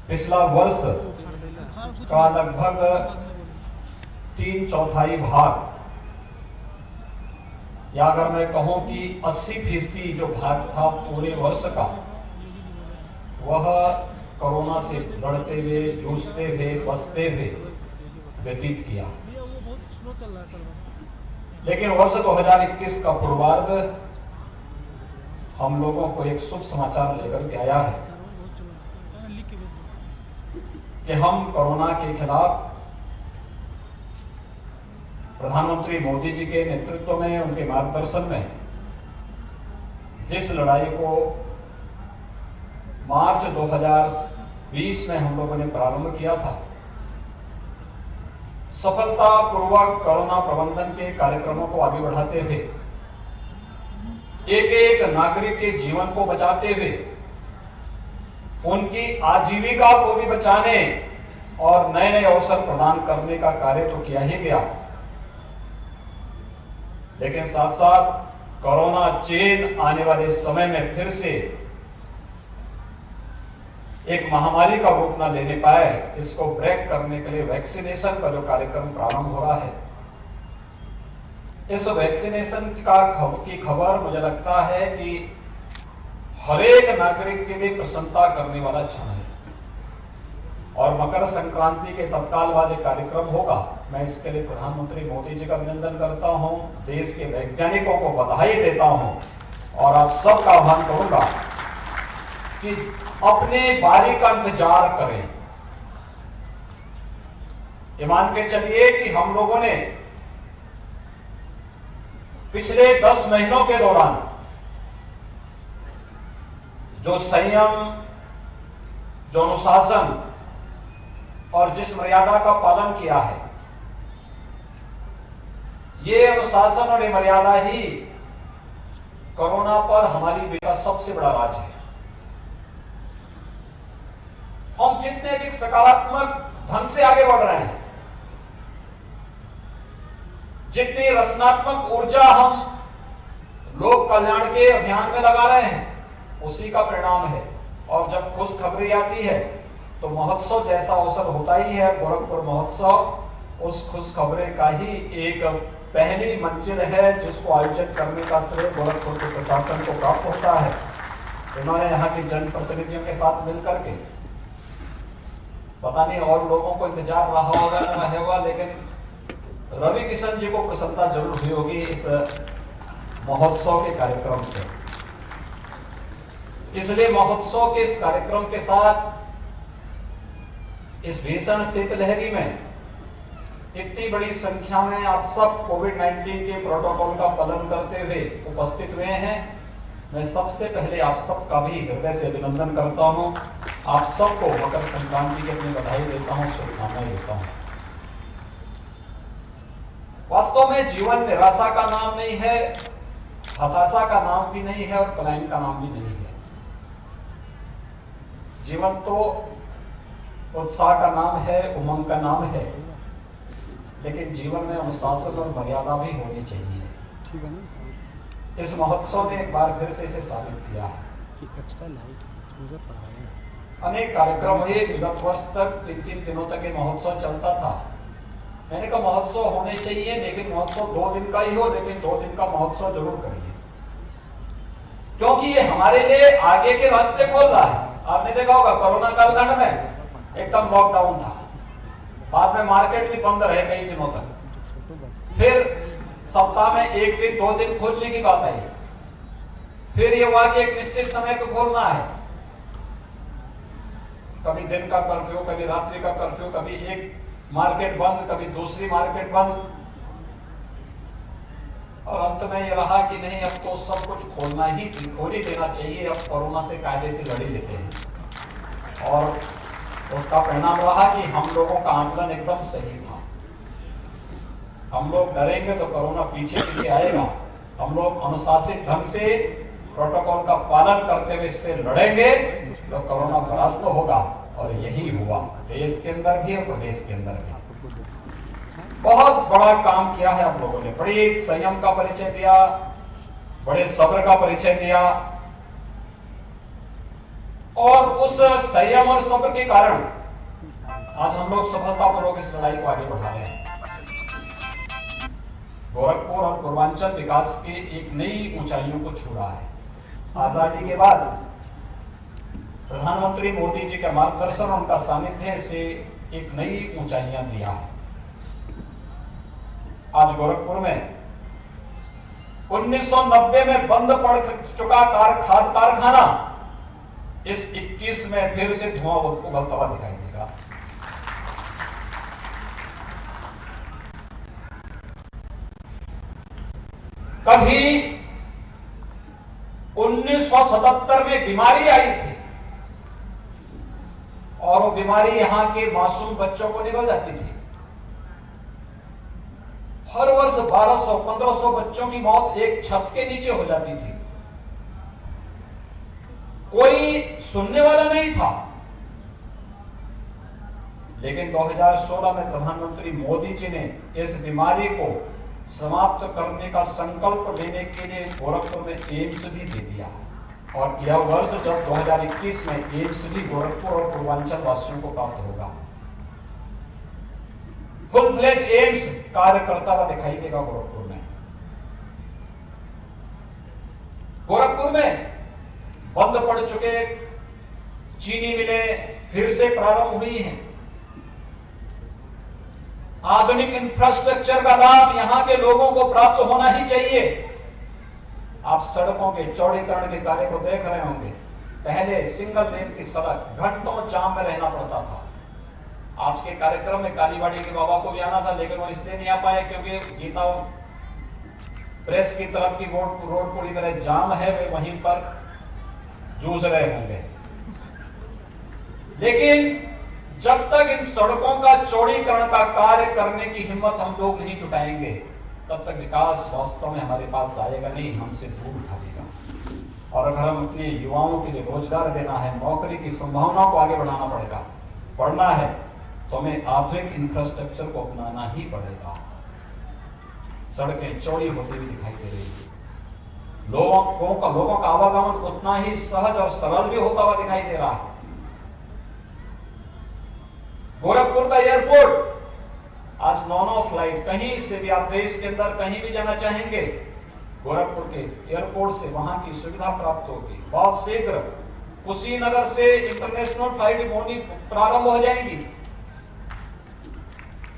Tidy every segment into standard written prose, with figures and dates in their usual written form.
पिछला वर्ष का लगभग 3/4 भाग, या अगर मैं कहूं कि 80% जो भाग था पूरे वर्ष का, वह कोरोना से लड़ते हुए, जूझते हुए, बचते हुए व्यतीत किया। लेकिन वर्ष 2021 का पूर्वार्ध हम लोगों को एक शुभ समाचार लेकर के आया है कि हम कोरोना के खिलाफ प्रधानमंत्री मोदी जी के नेतृत्व में, उनके मार्गदर्शन में जिस लड़ाई को मार्च 2020 में हम लोगों ने प्रारंभ किया था, सफलतापूर्वक कोरोना प्रबंधन के कार्यक्रमों को आगे बढ़ाते हुए, एक एक नागरिक के जीवन को बचाते हुए, उनकी आजीविका को भी बचाने और नए नए अवसर प्रदान करने का कार्य तो किया ही गया, लेकिन साथ साथ कोरोना चेन आने वाले समय में फिर से एक महामारी का रूप न लेने पाए, इसको ब्रेक करने के लिए वैक्सीनेशन का जो कार्यक्रम प्रारंभ हो रहा है, इस वैक्सीनेशन की खबर मुझे लगता है कि हर एक नागरिक के लिए प्रसन्नता करने वाला क्षण है। और मकर संक्रांति के तत्काल बाद एक कार्यक्रम होगा। मैं इसके लिए प्रधानमंत्री मोदी जी का अभिनंदन करता हूं, देश के वैज्ञानिकों को बधाई देता हूं और आप सबका आह्वान करूंगा कि अपने बारी का इंतजार करें। ये मान के चलिए कि हम लोगों ने पिछले 10 महीनों के दौरान जो संयम, जो अनुशासन और जिस मर्यादा का पालन किया है, ये अनुशासन और ये मर्यादा ही कोरोना पर हमारी विजय का सबसे बड़ा राज है। हम जितने भी सकारात्मक ढंग से आगे बढ़ रहे हैं, जितनी रचनात्मक ऊर्जा हम लोक कल्याण के अभियान में लगा रहे हैं, उसी का परिणाम है। और जब खुशखबरी आती है तो महोत्सव जैसा अवसर होता ही है। गोरखपुर महोत्सव उस खुशखबरी का ही एक पहली मंजिल है, जिसको आयोजित करने का श्रेय गोरखपुर के प्रशासन को प्राप्त होता है। इन्होंने यहाँ के जनप्रतिनिधियों के साथ मिलकर के, पता नहीं और लोगों को इंतजार रहा होगा न रहेगा, लेकिन रवि किशन जी को प्रसन्नता जरूर हुई होगी इस महोत्सव के कार्यक्रम से। इसलिए महोत्सव के इस कार्यक्रम के साथ इस भीषण शीतलहरी में इतनी बड़ी संख्या में आप सब कोविड-19 के प्रोटोकॉल का पालन करते हुए उपस्थित हुए हैं। मैं सबसे पहले आप सबका भी हृदय से अभिनंदन करता हूं। आप सबको मकर संक्रांति की अपनी बधाई देता हूं, शुभकामनाएं देता हूं। वास्तव में जीवन निराशा का नाम नहीं है, हताशा का नाम भी नहीं है और पलायन का नाम भी नहीं है। जीवन तो उत्साह का नाम है, उमंग का नाम है, लेकिन जीवन में अनुशासन और मर्यादा भी होनी चाहिए। ठीक है ना? इस महोत्सव ने एक बार फिर से इसे साबित किया है। अनेक कार्यक्रम हुए, विगत वर्ष तक 3 दिनों तक ये महोत्सव चलता था। मैंने कहा महोत्सव होने चाहिए, लेकिन महोत्सव 2 दिन का ही हो, लेकिन 2 दिन का महोत्सव जरूर करिए, क्योंकि ये हमारे लिए आगे के रास्ते खोल रहा है। आपने देखा होगा कोरोना कालखंड में एकदम लॉकडाउन था, बाद में मार्केट भी बंद रहे कई दिनों तक, फिर सप्ताह में 1 दिन 2 दिन खोलने की बात आई, फिर ये हुआ कि एक निश्चित समय को खोलना है। कभी दिन का कर्फ्यू, कभी रात्रि का कर्फ्यू, कभी एक मार्केट बंद, कभी दूसरी मार्केट बंद, और अंत में ये रहा कि नहीं, अब तो सब कुछ खोल ही देना चाहिए, अब कोरोना से कायदे से लड़ ही लेते हैं। और उसका परिणाम रहा कि हम लोगों का आंकलन एकदम सही था। हम लोग डरेंगे तो कोरोना पीछे पीछे आएगा। हम लोग अनुशासित ढंग से प्रोटोकॉल का पालन करते हुए इससे लड़ेंगे तो कोरोना परास्त होगा, और यही हुआ देश के अंदर भी और प्रदेश के अंदर भी। बहुत बड़ा काम किया है आप लोगों ने, बड़ी संयम का परिचय दिया, बड़े सब्र का परिचय दिया, और उस संयम और सब्र के कारण आज हम लोग सफलतापूर्वक इस लड़ाई को आगे बढ़ा रहे हैं। गोरखपुर और पूर्वांचल विकास के एक नई ऊंचाइयों को छू रहा है। आजादी के बाद प्रधानमंत्री मोदी जी का मार्गदर्शन, उनका सानिध्य से एक नई ऊंचाइयां दिया है। आज गोरखपुर में 1990 में बंद पड़ चुका खाद कारखाना इस 21 में फिर से धुआं उगलता हुआ दिखाई देगा। कभी 1977 में बीमारी आई थी और वो बीमारी यहां के मासूम बच्चों को निकल जाती थी। हर वर्ष 1200-1500 बच्चों की मौत एक छत के नीचे हो जाती थी। कोई सुनने वाला नहीं था। लेकिन 2016 में प्रधानमंत्री मोदी जी ने इस बीमारी को समाप्त करने का संकल्प लेने के लिए गोरखपुर में एम्स भी दे दिया। और यह वर्ष जब 2021 में एम्स भी गोरखपुर और पूर्वांचल वासियों को प्राप्त होगा। फुल फ्लेज एम्स कार्य करता हुआ दिखाई देगा गोरखपुर में। गोरखपुर में बंद पड़ चुके चीनी मिलें फिर से प्रारंभ हुई हैं। आधुनिक इंफ्रास्ट्रक्चर का लाभ यहां के लोगों को प्राप्त होना ही चाहिए। आप सड़कों के चौड़ीकरण के कार्य को देख रहे होंगे। पहले सिंगल लेन की सड़क घंटों जाम में रहना पड़ता था। आज के कार्यक्रम में कालीबाड़ी के बाबा को भी आना था, लेकिन वो इसलिए नहीं आ पाए क्योंकि गीता प्रेस की तरफ की रोड पूरी तरह जाम है, वे वहीं पर जूझ रहे होंगे। लेकिन जब तक इन सड़कों का चौड़ीकरण का कार्य करने की हिम्मत हम लोग नहीं जुटाएंगे, तब तक विकास वास्तव में हमारे पास आएगा नहीं, हमसे दूर भागेगा। और अगर हम अपने युवाओं के लिए रोजगार देना है, नौकरी की संभावनाओं को आगे बढ़ाना पड़ेगा, बढ़ना है, तो हमें आधुनिक इंफ्रास्ट्रक्चर को अपनाना ही पड़ेगा। सड़कें चौड़ी होती हुई दिखाई दे रही है। लोगों का आवागमन उतना ही सहज और सरल भी होता हुआ दिखाई दे रहा है। गोरखपुर का एयरपोर्ट आज 9 फ्लाइट, कहीं से भी आप देश के अंदर कहीं भी जाना चाहेंगे, गोरखपुर के एयरपोर्ट से वहां की सुविधा प्राप्त होगी। बहुत शीघ्र कुशीनगर से इंटरनेशनल फ्लाइट प्रारंभ हो जाएंगी।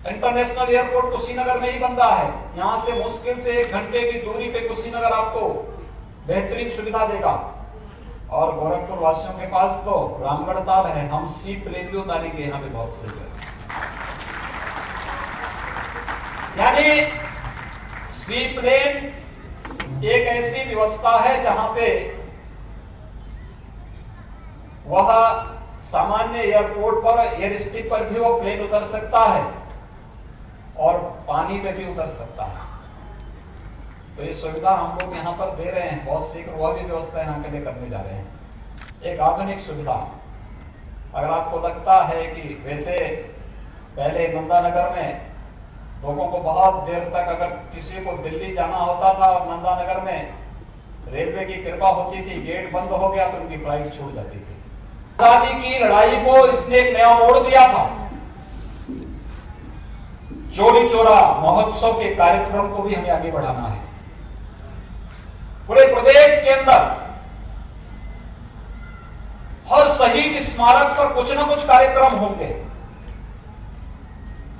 इंटरनेशनल एयरपोर्ट कुशीनगर में ही बन रहा है। यहां से मुश्किल से 1 घंटे की दूरी पे कुशीनगर आपको बेहतरीन सुविधा देगा। और गोरखपुर वासियों के पास तो रामगढ़ ताल है, हम सी प्लेन भी उतारेंगे यहां पे बहुत शीघ्र। यानी सी प्लेन एक ऐसी व्यवस्था है जहां पे वह सामान्य एयरपोर्ट पर, एयर स्ट्रिप पर भी वो प्लेन उतर सकता है और पानी में भी उतर सकता है। तो ये सुविधा हम लोग यहाँ पर दे रहे हैं। बहुत शीघ्र वह भी व्यवस्था यहाँ के लिए करने जा रहे हैं। एक आधुनिक सुविधा। अगर आपको लगता है कि वैसे पहले नंदानगर में लोगों को बहुत देर तक अगर किसी को दिल्ली जाना होता था और नंदानगर में रेलवे की कृपा होती थी, गेट बंद हो गया तो उनकी फ्लाइट छूट जाती थी। आजादी की लड़ाई को इसने एक नया मोड़ दिया था। चौरी चौरा महोत्सव के कार्यक्रम को भी हमें आगे बढ़ाना है। पूरे प्रदेश के अंदर हर शहीद स्मारक पर कुछ ना कुछ कार्यक्रम होंगे।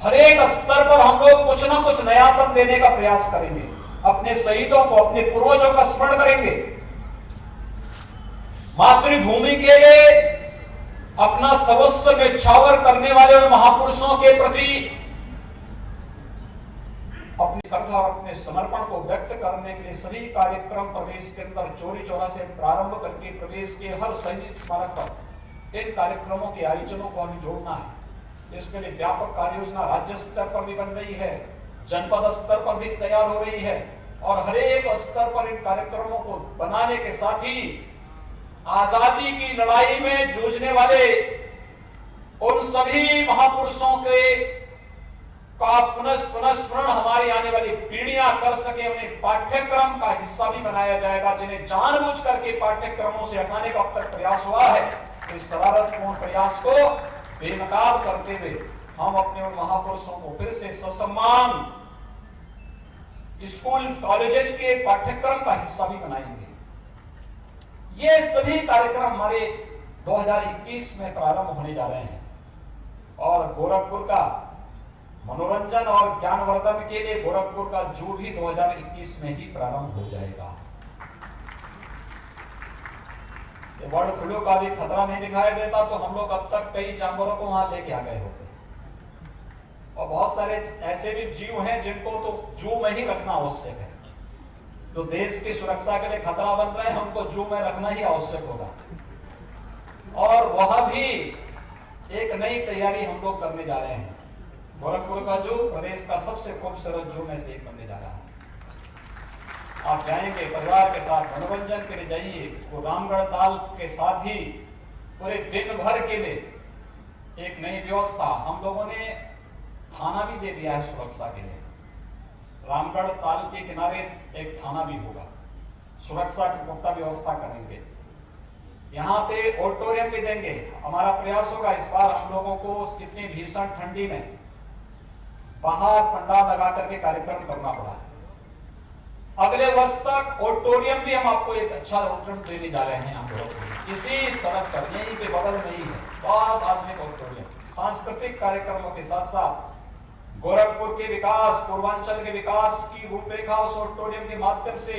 हर एक स्तर पर हम लोग कुछ ना कुछ नयापन देने का प्रयास करेंगे। अपने शहीदों को, अपने पूर्वजों का स्मरण करेंगे। मातृभूमि के लिए अपना सर्वस्व न्यौछावर करने वाले उन महापुरुषों के प्रति अपनी श्रद्धा और अपने समर्पण को व्यक्त करने के लिए सभी कार्यक्रम प्रदेश के अंदर चौरी चौरा से प्रारंभ करके प्रदेश के हर शहीद स्मारक पर इन कार्यक्रमों के आयोजनों को हमें जोड़ना है। इसके लिए व्यापक कार्य योजना राज्य स्तर पर भी बन रही है, जनपद स्तर पर भी तैयार हो रही है और हर एक स्तर पर इन कार्यक्रमों को बनाने के साथ ही आजादी की लड़ाई में जूझने वाले उन सभी महापुरुषों के का पुनः स्मरण हमारी आने वाली पीढ़ियां कर सके, उन्हें पाठ्यक्रम का हिस्सा भी बनाया जाएगा। जिन्हें जानबूझ करके पाठ्यक्रमों से हटाने का अब तक प्रयास हुआ है, इस शरारतपूर्ण प्रयास को बेनकाब करते हुए हम अपने उन महापुरुषों को फिर से ससम्मान स्कूल कॉलेजेस के पाठ्यक्रम का हिस्सा भी बनाएंगे। ये सभी कार्यक्रम हमारे 2021 में प्रारंभ होने जा रहे हैं और गोरखपुर का मनोरंजन और ज्ञानवर्धन के लिए गोरखपुर का जू भी 2021 में ही प्रारंभ हो जाएगा। बर्ड फ्लू का भी खतरा नहीं दिखाई देता तो हम लोग अब तक कई जानवरों को वहां लेके आ गए होते, और बहुत सारे ऐसे भी जीव हैं जिनको तो जू में ही रखना आवश्यक है। जो देश की सुरक्षा के लिए खतरा बन रहे हैं हमको जू में रखना ही आवश्यक होगा, और वह भी एक नई तैयारी हम लोग करने जा रहे हैं। गोरखपुर का जू प्रदेश का सबसे खूबसूरत जू में से एक बनने जा रहा है। आप जाएंगे परिवार के साथ मनोरंजन के लिए जाइए, वो रामगढ़ ताल के साथ ही पूरे दिन भर के लिए एक नई व्यवस्था हम लोगों ने थाना भी दे दिया है सुरक्षा के लिए। रामगढ़ ताल के किनारे एक थाना भी होगा, सुरक्षा की पुख्ता व्यवस्था करेंगे। यहाँ पे ऑडिटोरियम भी देंगे। हमारा प्रयास होगा इस बार हम लोगों को इतनी भीषण ठंडी में बाहर पंडाल लगा करके कार्यक्रम करना पड़ा। अगले वर्ष तक ऑडिटोरियम भी हम आपको एक अच्छा ऑडिटोरियम देने जा रहे हैं। हम लोग इसी सड़क पर यहीं पे बगल में ही है बहुत आधुनिक ऑडिटोरियम। सांस्कृतिक कार्यक्रमों के साथ साथ गोरखपुर के विकास, पूर्वांचल के विकास की रूपरेखा उस ऑडिटोरियम के माध्यम से,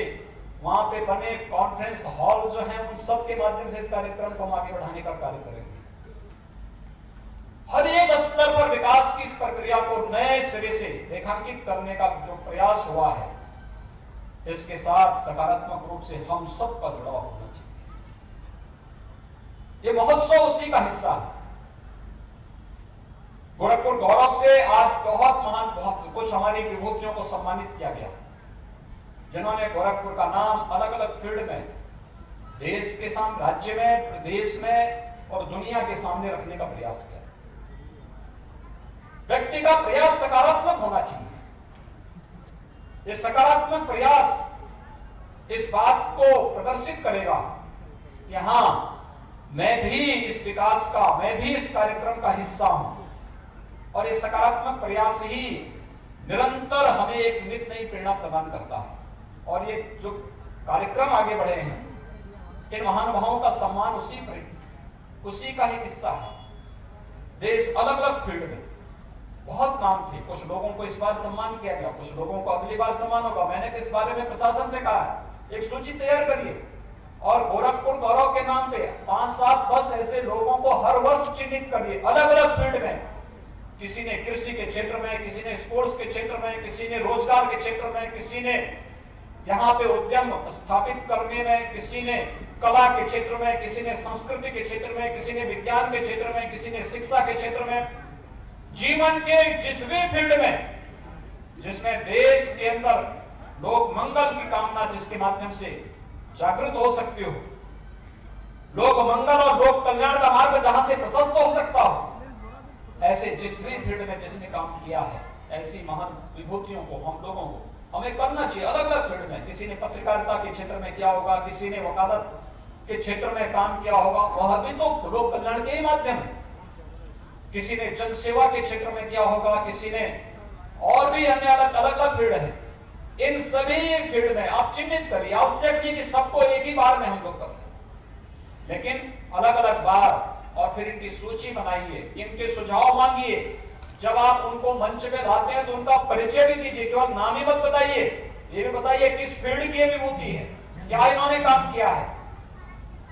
वहां पे बने कॉन्फ्रेंस हॉल जो है उन सब के माध्यम से इस कार्यक्रम को हम आगे बढ़ाने का कार्य करेंगे। हर एक स्तर पर विकास की इस प्रक्रिया को नए सिरे से रेखांकित करने का जो प्रयास हुआ है, इसके साथ सकारात्मक रूप से हम सब का जुड़ाव होना चाहिए। ये महोत्सव उसी का हिस्सा है। गोरखपुर गौरव से आज बहुत महान कुछ हमारी विभूतियों को सम्मानित किया गया, जिन्होंने गोरखपुर का नाम अलग अलग फील्ड में देश के सामने, राज्य में, प्रदेश में और दुनिया के सामने रखने का प्रयास किया। व्यक्ति का प्रयास सकारात्मक होना चाहिए। ये सकारात्मक प्रयास इस बात को प्रदर्शित करेगा कि हां, मैं भी इस विकास का, मैं भी इस कार्यक्रम का हिस्सा हूं, और ये सकारात्मक प्रयास ही निरंतर हमें एक नित नई प्रेरणा प्रदान करता है। और ये जो कार्यक्रम आगे बढ़े हैं, इन महानुभावों का सम्मान उसी का ही हिस्सा है। देश अलग अलग फील्ड में बहुत नाम थे। कुछ लोगों को इस बार सम्मान किया गया, कुछ लोगों को अगली बार सम्मान होगा। मैंने इस बारे में प्रशासन से कहा है एक सूची तैयार करिए और गोरखपुर गौरव के नाम पे 5-7-10 ऐसे लोगों को हर वर्ष चिन्हित करिए अलग अलग फील्ड में। किसी ने कृषि के क्षेत्र में, किसी ने स्पोर्ट्स के क्षेत्र में, किसी ने रोजगार के क्षेत्र में, किसी ने यहाँ पे उद्यम स्थापित करने में, किसी ने कला के क्षेत्र में, किसी ने संस्कृति के क्षेत्र में, किसी ने विज्ञान के क्षेत्र में, किसी ने शिक्षा के क्षेत्र में। जीवन के जिस भी फील्ड में जिसमें देश के अंदर लोक मंगल की कामना, जिसके माध्यम से जागृत हो सकती हो, लोक मंगल और लोक कल्याण का मार्ग जहां से प्रशस्त हो सकता हो, ऐसे जिस भी फील्ड में जिसने काम किया है, ऐसी महान विभूतियों को हम लोगों को हमें करना चाहिए अलग अलग फील्ड में। किसी ने पत्रकारिता के क्षेत्र में किया होगा, किसी ने वकालत के क्षेत्र में काम किया होगा, वह भी तो लोक कल्याण के ही माध्यम है। किसी ने जन सेवा के क्षेत्र में किया होगा, किसी ने और भी अन्य अलग अलग फील्ड है। इन सभी फील्ड में आप चिन्हित करिए। आवश्यक नहीं कि सबको एक ही बार में हम लोग करें, लेकिन अलग अलग बार, और फिर इनकी सूची बनाइए, इनके सुझाव मांगिए। जब आप उनको मंच पे लाते हैं तो उनका परिचय भी दीजिए, केवल नाम ही मत बताइए, ये भी बताइए किस फील्ड की विभूति है, क्या इन्होंने काम किया है।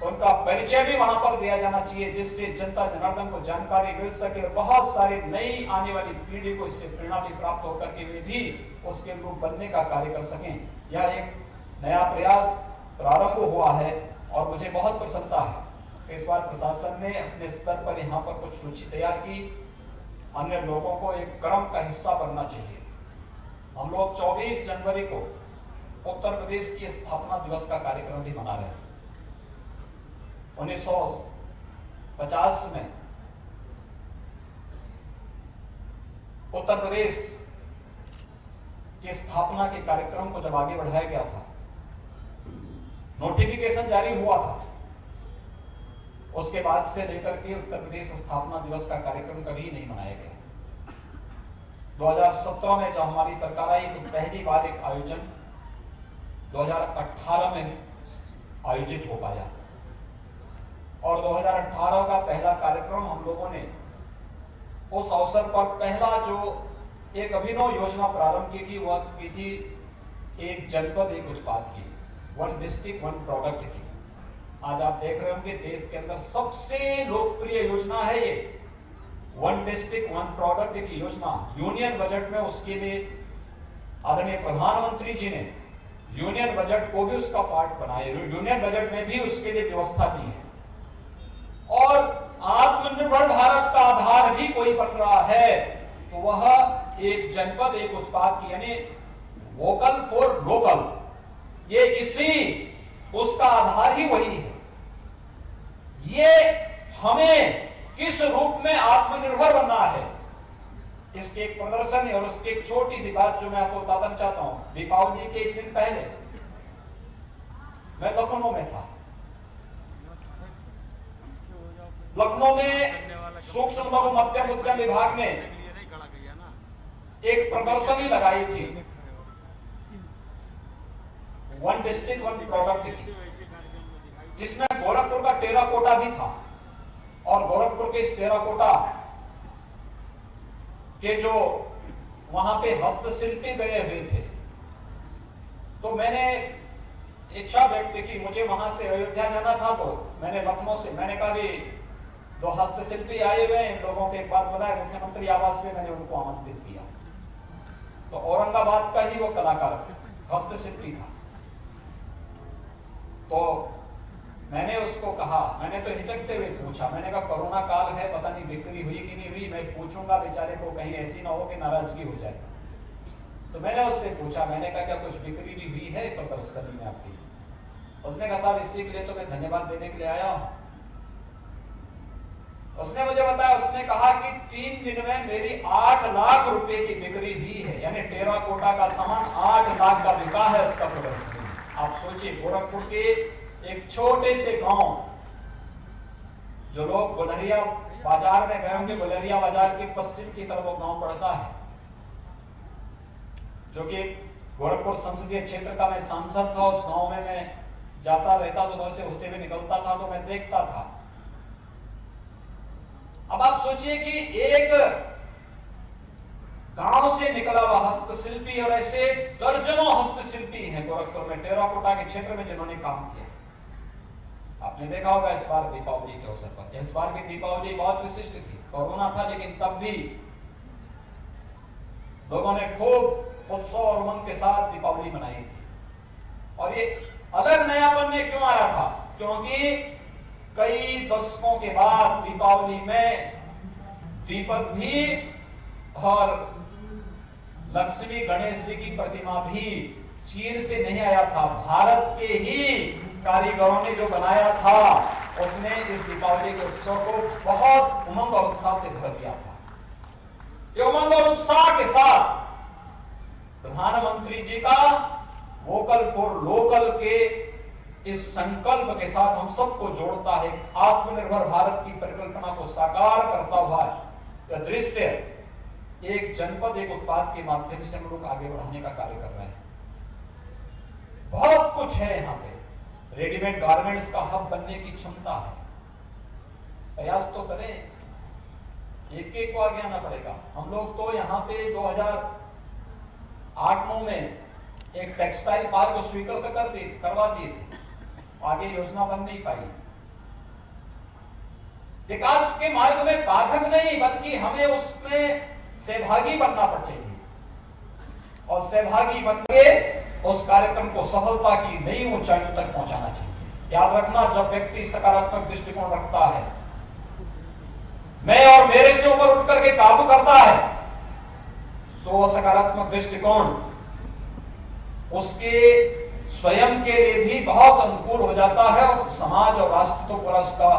उनका परिचय भी वहां पर दिया जाना चाहिए, जिससे जनता जनार्दन को जानकारी मिल सके और बहुत सारी नई आने वाली पीढ़ी को इससे प्रेरणा भी प्राप्त होकर के वे भी उसके अनुरूप बनने का कार्य कर सकें। यह एक नया प्रयास प्रारंभ हुआ है और मुझे बहुत प्रसन्नता है कि इस बार प्रशासन ने अपने स्तर पर यहाँ पर कुछ सूची तैयार की। अन्य लोगों को एक क्रम का हिस्सा बनना चाहिए। हम लोग 24 जनवरी को उत्तर प्रदेश की स्थापना दिवस का कार्यक्रम भी मना रहे हैं। 1950 में उत्तर प्रदेश की स्थापना के कार्यक्रम को जब आगे बढ़ाया गया था, नोटिफिकेशन जारी हुआ था, उसके बाद से लेकर के उत्तर प्रदेश स्थापना दिवस का कार्यक्रम कभी नहीं मनाया गया। 2017 में जब हमारी सरकार आई तो पहली बार एक आयोजन 2018 में आयोजित हो पाया और 2018 का पहला कार्यक्रम हम लोगों ने उस अवसर पर पहला जो एक अभिनव योजना प्रारंभ की थी वह की थी एक जनपद एक उत्पाद की, वन डिस्ट्रिक्ट वन प्रोडक्ट की। आज आप देख रहे होंगे देश के अंदर सबसे लोकप्रिय योजना है ये वन डिस्ट्रिक्ट वन प्रोडक्ट की योजना। यूनियन बजट में उसके लिए आदरणीय प्रधानमंत्री जी ने यूनियन बजट को भी उसका पार्ट बनाया, यूनियन बजट में भी उसके लिए व्यवस्था दी है। और आत्मनिर्भर भारत का आधार भी कोई बन रहा है तो वह एक जनपद एक उत्पाद की, यानी वोकल फॉर लोकल, ये इसी उसका आधार ही वही है। ये हमें किस रूप में आत्मनिर्भर बनना है इसके एक प्रदर्शन और उसकी एक छोटी सी बात जो मैं आपको बताना चाहता हूं। दीपावली के एक दिन पहले मैं लखनऊ में था। लखनऊ में सूक्ष्म लघु मध्यम उद्यम विभाग ने एक प्रदर्शनी लगाई थी वन डिस्ट्रिक्ट वन प्रोडक्ट की, जिसमें गोरखपुर का टेराकोटा भी था और गोरखपुर के इस टेराकोटा के जो वहां पे हस्तशिल्पी गए हुए थे तो मैंने इच्छा व्यक्त की, मुझे वहां से अयोध्या जाना था तो मैंने लखनऊ से मैंने कहा कि दो हस्तशिल्पी आए हुए हैं, इन लोगों के एक बात बताया, मुख्यमंत्री आवास में मैंने उनको आमंत्रित किया। तो औरंगाबाद का ही वो कलाकार हस्तशिल्पी था। तो मैंने उसको कहा, मैंने तो हिचकते हुए पूछा, मैंने कहा कोरोना काल है, पता नहीं बिक्री हुई कि नहीं हुई, मैं पूछूंगा बेचारे को कहीं ऐसी ना हो कि नाराजगी हो जाए। तो मैंने उससे पूछा, मैंने कहा क्या कुछ बिक्री भी हुई है प्रदर्शनी में आपकी? उसने कहा साहब इसी के लिए तो मैं धन्यवाद देने के लिए आया हूं। उसने मुझे बताया, उसने कहा कि 3 दिन में मेरी 8 लाख रुपए की बिक्री हुई है, यानी टेराकोटा का सामान 8 लाख का बिका है उसका प्रदर्शनी। आप सोचिए गोरखपुर के एक छोटे से गांव, जो लोग गुलरिया बाजार में गए होंगे, गुलरिया बाजार के पश्चिम की तरफ वो गांव पड़ता है, जो कि गोरखपुर संसदीय क्षेत्र का मैं सांसद था। उस गांव में मैं जाता रहता तो वैसे होते हुए निकलता था तो मैं देखता था। अब आप सोचिए कि एक गांव से निकला हुआ हस्तशिल्पी और ऐसे दर्जनों हस्तशिल्पी हैं गोरखपुर में टेराकोटा के क्षेत्र में जिन्होंने काम किया। आपने देखा होगा इस बार दीपावली के अवसर पर, इस बार की दीपावली बहुत विशिष्ट थी। कोरोना था लेकिन तब भी लोगों ने खूब उत्सव और उमंग के साथ दीपावली मनाई थी। और ये अलग नयापन में क्यों आया था? क्योंकि कई दशकों के बाद दीपावली में दीपक भी और लक्ष्मी गणेश जी की प्रतिमा भी चीन से नहीं आया था, भारत के ही कारीगरों ने जो बनाया था उसने इस दीपावली के उत्सव को बहुत उमंग और उत्साह से भर दिया था। ये उमंग और उत्साह के साथ प्रधानमंत्री जी का वोकल फॉर लोकल के इस संकल्प के साथ हम सबको जोड़ता है। आत्मनिर्भर भारत की परिकल्पना को साकार करता हुआ यह दृश्य एक जनपद एक उत्पाद के माध्यम से हम लोग आगे बढ़ाने का कार्य कर रहे हैं। बहुत कुछ है यहाँ पे, रेडीमेड गारमेंट्स का हब बनने की क्षमता है। प्रयास तो करें, एक एक को आगे आना पड़ेगा। हम लोग तो यहाँ पे 2008-9 में एक टेक्सटाइल पार्क को स्वीकृत करवा दिए थे, आगे योजना बन नहीं पाई। विकास के मार्ग में बाधक नहीं बल्कि हमें उसमें सहभागी बनना चाहिए और सहभागी बनके उस कार्यक्रम को सफलता की नई ऊंचाइयों तक पहुंचाना चाहिए। याद रखना, जब व्यक्ति सकारात्मक दृष्टिकोण रखता है, मैं और मेरे से ऊपर उठ करके काबू करता है, तो वह सकारात्मक दृष्टिकोण उसके स्वयं के लिए भी बहुत अनुकूल हो जाता है और समाज और राष्ट्र तो पूरा उसका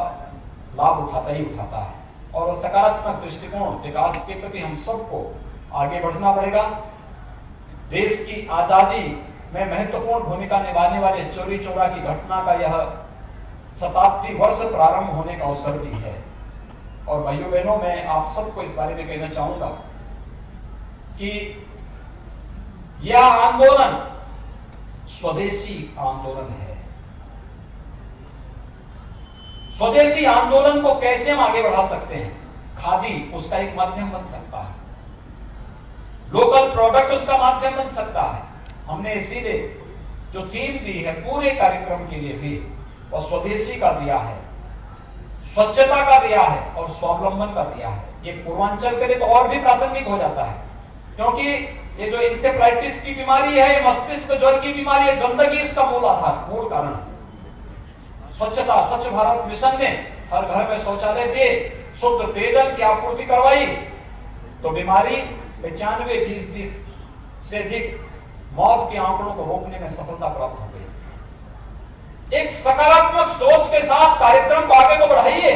लाभ उठाता ही उठाता है। और सकारात्मक दृष्टिकोण विकास के प्रति हम सबको आगे बढ़ना पड़ेगा। देश की आजादी में महत्वपूर्ण भूमिका निभाने वाले चोरी चोरा की घटना का यह शताब्दी वर्ष प्रारंभ होने का अवसर भी है। और भाइयों बहनों, मैं आप सबको इस बारे में कहना चाहूंगा कि यह आंदोलन स्वदेशी आंदोलन है। स्वदेशी आंदोलन को कैसे हम आगे बढ़ा सकते हैं? खादी उसका एक माध्यम बन सकता है, लोकल प्रोडक्ट उसका माध्यम बन सकता है। हमने इसीलिए जो थीम दी है पूरे कार्यक्रम के लिए भी और स्वदेशी का दिया है, स्वच्छता का दिया है और स्वावलंबन का दिया है। ये पूर्वांचल के लिए तो और भी प्रासंगिक हो जाता है, क्योंकि ये जो इंसेफ्लाइटिस की बीमारी है, ये मस्तिष्क ज्वर की बीमारी है, गंदगी इसका मूल आधार, मूल कारण है। स्वच्छता, स्वच्छ भारत मिशन ने हर घर में शौचालय दिए, शुद्ध पेयजल की आपूर्ति करवाई, तो बीमारी 95% से अधिक मौत के आंकड़ों को रोकने में सफलता प्राप्त हो गई। एक सकारात्मक सोच के साथ कार्यक्रम को आगे को बढ़ाइए,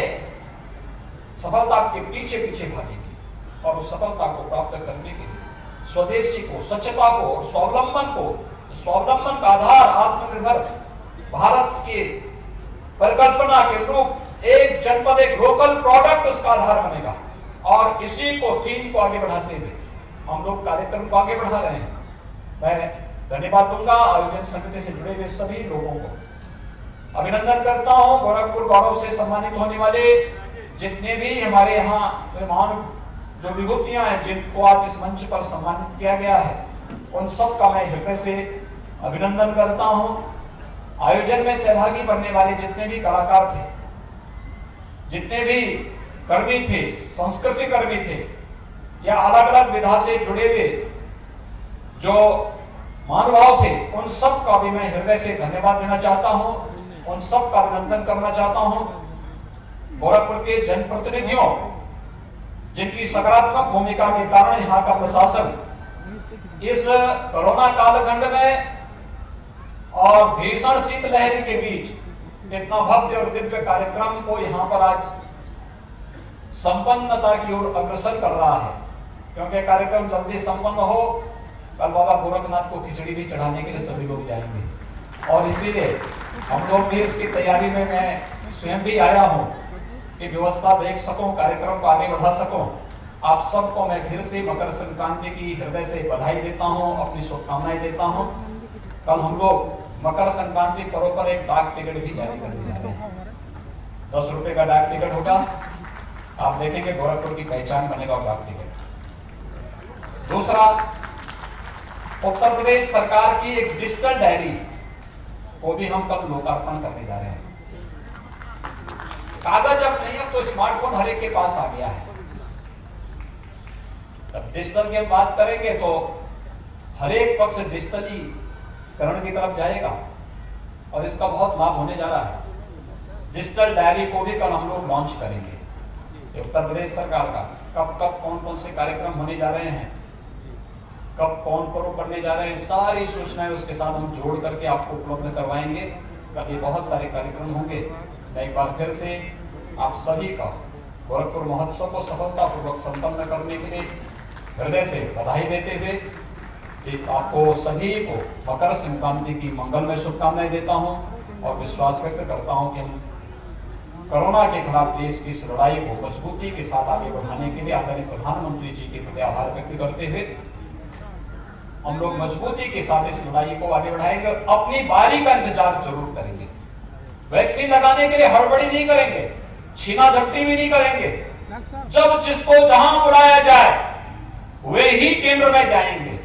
सफलता आपके पीछे पीछे भागेगी। और उस सफलता को प्राप्त करने के लिए स्वदेशी को, स्वच्छता को और स्वावलंबन का आधार आत्मनिर्भर भारत के परिकल्पना के रूप एक जनपद एक लोकल प्रोडक्ट उसका आधार बनेगा। और इसी को थीम को आगे बढ़ाते हुए हम लोग कार्यक्रम को आगे बढ़ा रहे हैं। मैं धन्यवाद दूंगा आयोजन समिति से जुड़े हुए सभी लोगों को, अभिनंदन करता हूं। गोरखपुर गौरव से सम्मानित होने वाले जितने भी हमारे यहाँ मेहमान जो विभूतियां हैं, जिनको आज इस मंच पर सम्मानित किया गया है, उन सब का मैं हृदय से अभिनंदन करता हूं। आयोजन में सहभागी बनने वाले जितने भी कलाकार थे, जितने भी कर्मी थे, संस्कृति कर्मी थे या अलग अलग विधा से जुड़े हुए जो महानुभाव थे, उन सब का भी मैं हृदय से धन्यवाद देना चाहता हूं, उन सब का अभिनंदन करना चाहता हूं। गोरखपुर के जनप्रतिनिधियों, जिनकी सकारात्मक भूमिका के कारण यहाँ का प्रशासन इस कोरोना कालखंड में और भीषण शीतलहर के बीच इतना भव्य और दिव्य कार्यक्रम को यहाँ पर आज संपन्नता की ओर अग्रसर कर रहा है। क्योंकि कार्यक्रम जल्दी संपन्न हो, कल बाबा गोरखनाथ को खिचड़ी भी चढ़ाने के लिए सभी लोग जाएंगे और इसीलिए हम लोग भी इसकी तैयारी में मैं स्वयं भी आया हूँ कि व्यवस्था देख सकूं, कार्यक्रम को आगे बढ़ा सकूं। आप सबको मैं फिर से मकर संक्रांति की हृदय से बधाई देता हूँ, अपनी शुभकामनाएं देता हूँ। कल हम लोग मकर संक्रांति पर्व पर एक डाक टिकट भी जारी करने जा रहे हैं। 10 रुपए का डाक टिकट होगा, आप देखेंगे गोरखपुर की पहचान बनेगा डाक टिकट। दूसरा, उत्तर प्रदेश सरकार की एक डिजिटल डायरी को भी हम कल लोकार्पण करने जा रहे हैं। कागज अब नहीं, अब तो स्मार्टफोन हर एक के पास आ गया है। जब डिजिटल की बात करेंगे तो हर एक पक्ष डिजिटलीकरण की तरफ जाएगा और इसका बहुत लाभ होने जा रहा है। डिजिटल डायरी को भी कल हम लोग लॉन्च करेंगे। उत्तर प्रदेश सरकार का कब कब कौन कौन से कार्यक्रम होने जा रहे हैं, कब कौन पर्व करने जा रहे हैं, सारी सूचनाएं उसके साथ हम जोड़ करके आपको उपलब्ध करवाएंगे। कल बहुत सारे कार्यक्रम होंगे। मैं एक बार फिर से आप सभी का गोरखपुर महोत्सव को सफलतापूर्वक संपन्न करने के लिए हृदय से बधाई देते हुए कि आपको सभी को मकर संक्रांति की मंगलमय शुभकामनाएं देता हूं और विश्वास व्यक्त करता हूं कि हम कोरोना के खिलाफ देश की इस लड़ाई को मजबूती के साथ आगे बढ़ाने के लिए आदरणीय प्रधानमंत्री जी के प्रति आभार व्यक्त करते हुए हम लोग मजबूती के साथ इस लड़ाई को आगे बढ़ाएंगे और अपनी बारी का इंतजार जरूर करेंगे। वैक्सीन लगाने के लिए हड़बड़ी नहीं करेंगे, छीना झपटी भी नहीं करेंगे। जब जिसको जहां बुलाया जाए वे ही केंद्र में जाएंगे।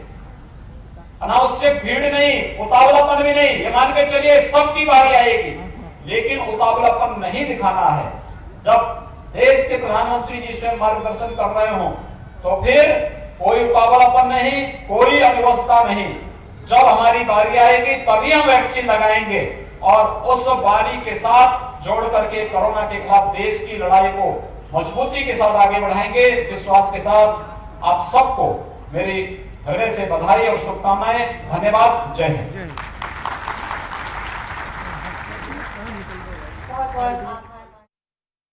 अनावश्यक भीड़ नहीं, उतावलापन भी नहीं। ये मान के चलिए सबकी बारी आएगी, लेकिन उतावलापन नहीं दिखाना है। जब देश के प्रधानमंत्री जी स्वयं मार्गदर्शन कर रहे हो तो फिर कोई उतावलापन नहीं, कोई अव्यवस्था नहीं। जब हमारी बारी आएगी तभी हम वैक्सीन लगाएंगे और उस बारी के साथ जोड़ करके कोरोना के खिलाफ देश की लड़ाई को मजबूती के साथ आगे बढ़ाएंगे। इस विश्वास के साथ आप सबको मेरी हृदय से बधाई और शुभकामनाएं। धन्यवाद। जय हिंद।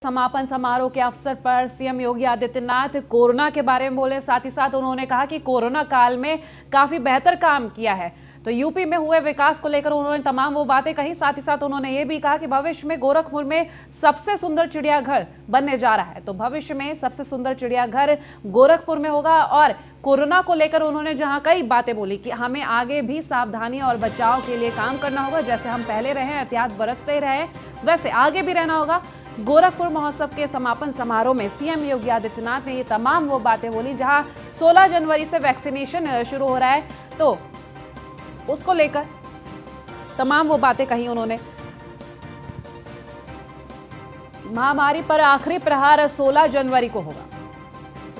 समापन समारोह के अवसर पर सीएम योगी आदित्यनाथ कोरोना के बारे में बोले, साथ ही साथ उन्होंने कहा कि कोरोना काल में काफी बेहतर काम किया है। तो यूपी में हुए विकास को लेकर उन्होंने तमाम वो बातें कही। साथ ही साथ उन्होंने ये भी कहा कि भविष्य में गोरखपुर में सबसे सुंदर चिड़ियाघर बनने जा रहा है। तो भविष्य में सबसे सुंदर चिड़ियाघर गोरखपुर में होगा। और कोरोना को लेकर उन्होंने जहां कई बातें बोली कि हमें आगे भी सावधानी और बचाव के लिए काम करना होगा। जैसे हम पहले रहे, एहतियात बरतते रहे, वैसे आगे भी रहना होगा। गोरखपुर महोत्सव के समापन समारोह में सीएम योगी आदित्यनाथ ने ये तमाम वो बातें बोली। जहां 16 जनवरी से वैक्सीनेशन शुरू हो रहा है, तो उसको लेकर तमाम वो बातें कही उन्होंने। महामारी पर आखिरी प्रहार 16 जनवरी को होगा।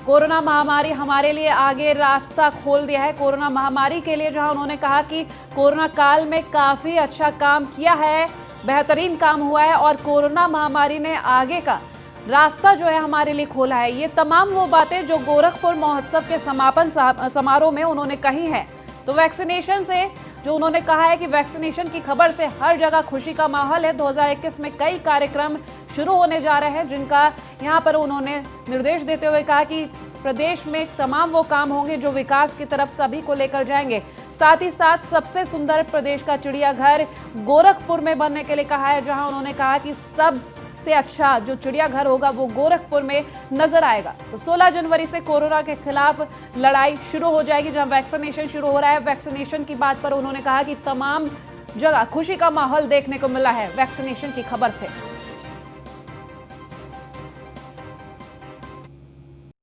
कोरोना महामारी हमारे लिए आगे रास्ता खोल दिया है। कोरोना महामारी के लिए जहां उन्होंने कहा कि कोरोना काल में काफी अच्छा काम किया है, बेहतरीन काम हुआ है और कोरोना महामारी ने आगे का रास्ता जो है हमारे लिए खोला है। ये तमाम वो बातें जो गोरखपुर महोत्सव के समापन समारोह में उन्होंने कही है। तो वैक्सीनेशन से जो उन्होंने कहा है कि वैक्सीनेशन की खबर से हर जगह खुशी का माहौल है। 2021 में कई कार्यक्रम शुरू होने जा रहे हैं, जिनका यहाँ पर उन्होंने निर्देश देते हुए कहा कि प्रदेश में तमाम वो काम होंगे जो विकास की तरफ सभी को लेकर जाएंगे। साथ ही साथ सबसे सुंदर प्रदेश का चिड़ियाघर गोरखपुर में बनने के लिए कहा है, जहां उन्होंने कहा कि सबसे अच्छा जो चिड़ियाघर होगा वो गोरखपुर में नजर आएगा। तो 16 जनवरी से कोरोना के खिलाफ लड़ाई शुरू हो जाएगी, जहां वैक्सीनेशन शुरू हो रहा है। वैक्सीनेशन की बात पर उन्होंने कहा कि तमाम जगह खुशी का माहौल देखने को मिला है वैक्सीनेशन की खबर से।